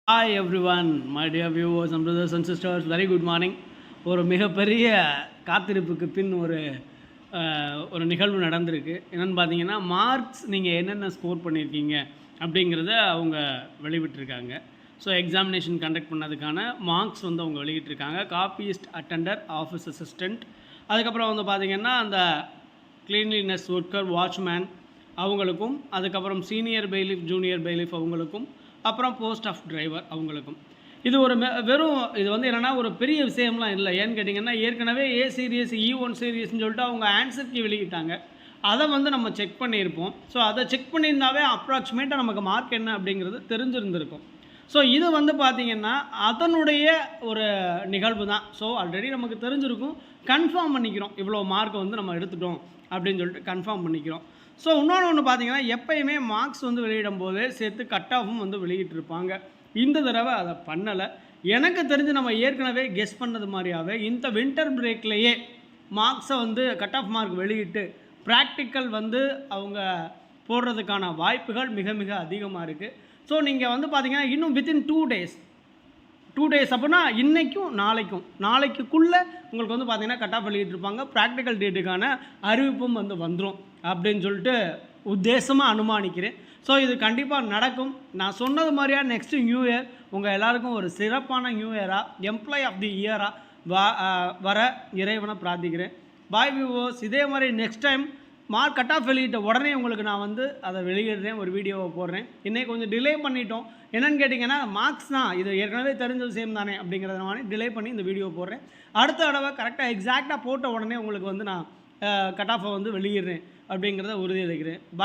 Hi everyone, my dear viewers and brothers and sisters, very good morning. ஒரு மிகப்பெரிய காத்திருப்புக்கு பின் ஒரு நிகழ்வு நடந்திருக்கு. என்னென்னு பார்த்தீங்கன்னா, மார்க்ஸ் நீங்கள் என்னென்ன ஸ்கோர் பண்ணியிருக்கீங்க அப்படிங்கிறத அவங்க வெளியிட்டிருக்காங்க. ஸோ எக்ஸாமினேஷன் கண்டக்ட் பண்ணதுக்கான மார்க்ஸ் அவங்க வெளியிட்டிருக்காங்க. காப்பியிஸ்ட் அட்டெண்டர், ஆஃபீஸ் அசிஸ்டண்ட், அதுக்கப்புறம் பார்த்தீங்கன்னா அந்த கிளீன்லினஸ் ஒர்க்கர், வாட்ச்மேன் அவங்களுக்கும், அதுக்கப்புறம் சீனியர் பெய்லிஃப், ஜூனியர் பெய்லிஃப் அவங்களுக்கும், அப்புறம் போஸ்ட் ஆஃப் டிரைவர் அவங்களுக்கும். இது ஒரு வெறும் இது என்னென்னா ஒரு பெரிய விஷயம்லாம் இல்லை. ஏன்னு கேட்டிங்கன்னா, ஏற்கனவே ஏ சீரியஸ், E1 சீரியஸ்ன்னு சொல்லிட்டு அவங்க ஆன்சர் கீ வெளியிட்டாங்க. அதை நம்ம செக் பண்ணியிருப்போம். ஸோ அதை செக் பண்ணியிருந்தாவே அப்ராக்சிமேட்டாக நமக்கு மார்க் என்ன அப்படிங்கிறது தெரிஞ்சிருந்திருக்கும். ஸோ இது பார்த்திங்கன்னா அதனுடைய ஒரு நிகழ்வு தான். ஸோ ஆல்ரெடி நமக்கு தெரிஞ்சிருக்கும், கன்ஃபார்ம் பண்ணிக்கிறோம் இவ்வளோ மார்க் நம்ம எடுத்துட்டோம் அப்படின்னு சொல்லிட்டு கன்ஃபார்ம் பண்ணிக்கிறோம். ஸோ இன்னொன்று பார்த்தீங்கன்னா, எப்பயுமே மார்க்ஸ் வெளியிடும் போதே சேர்த்து கட் ஆஃபும் வெளியிட்டிருப்பாங்க. இந்த தடவை அதை பண்ணலை. எனக்கு தெரிஞ்சு நம்ம ஏற்கனவே கெஸ் பண்ணது மாதிரியாகவே இந்த வின்டர் பிரேக்லேயே மார்க்ஸை கட் ஆஃப் மார்க் வெளியிட்டு ப்ராக்டிக்கல் அவங்க போடுறதுக்கான வாய்ப்புகள் மிக மிக அதிகமாக இருக்குது. ஸோ நீங்கள் பார்த்தீங்கன்னா இன்னும் வித்தின் 2 டேஸ் அப்படின்னா இன்றைக்கும் நாளைக்குள்ளே உங்களுக்கு பார்த்தீங்கன்னா கட் ஆஃப் வெளியிட்டிருப்பாங்க. ப்ராக்டிக்கல் டேட்டுக்கான அறிவிப்பும் வந்துடும் அப்படின்னு சொல்லிட்டு உத்தேசமாக அனுமானிக்கிறேன். ஸோ இது கண்டிப்பாக நடக்கும். நான் சொன்னது மாதிரியா நெக்ஸ்ட்டு நியூ இயர் உங்கள் எல்லாருக்கும் ஒரு சிறப்பான நியூ இயராக, எம்ப்ளாய் ஆஃப் தி இயராக வர இறைவனை பிரார்த்திக்கிறேன். பாய் வியூவர்ஸ், இதே மாதிரி next time mark cut off வெளியிட்ட உடனே உங்களுக்கு நான் அதை வெளியிடுறேன், ஒரு வீடியோவை போடுறேன். இன்றைக்கி கொஞ்சம் டிலே பண்ணிட்டோம். என்னென்னு கேட்டிங்கன்னா, மார்க்ஸ் தான் இது ஏற்கனவே தெரிஞ்ச விஷயம் தானே அப்படிங்கிறதுனால டிலே பண்ணி இந்த வீடியோ போடுறேன். அடுத்த தடவை கரெக்டாக எக்ஸாக்டாக போட்ட உடனே உங்களுக்கு நான் கட் ஆஃபை வெளியிடுறேன் அப்படிங்கிறத உறுதி அளிக்கிறேன். பாய்.